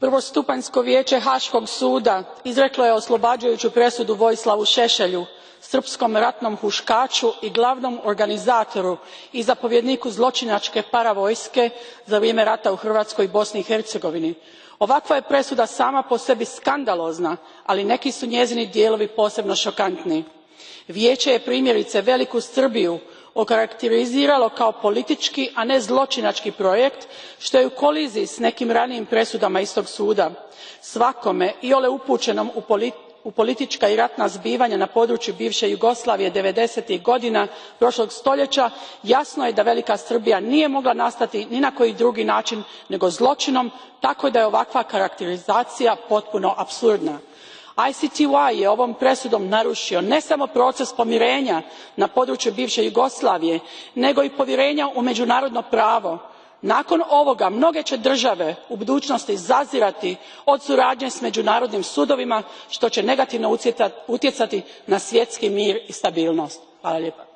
Prvostupanjsko vijeće Haškog suda izreklo je oslobađajuću presudu Vojislavu Šešelju, srpskom ratnom huškaču i glavnom organizatoru i zapovjedniku zločinačke paravojske za vrijeme rata u Hrvatskoj i Bosni i Hercegovini. Ovakva je presuda sama po sebi skandalozna, ali neki su njezini dijelovi posebno šokantni. Vijeće je primjerice Veliku Srbiju okarakteriziralo kao politički, a ne zločinački projekt, što je u koliziji s nekim ranijim presudama istog suda. Svakome iole upućenom u politička i ratna zbivanja na području bivše Jugoslavije 90-ih godina prošlog stoljeća jasno je da Velika Srbija nije mogla nastati ni na koji drugi način nego zločinom, tako da je ovakva karakterizacija potpuno apsurdna. ICTY je ovom presudom narušio ne samo proces pomirenja na području bivše Jugoslavije, nego i povjerenja u međunarodno pravo. Nakon ovoga mnoge će države u budućnosti zazirati od suradnje s međunarodnim sudovima, što će negativno utjecati na svjetski mir i stabilnost. Hvala lijepa.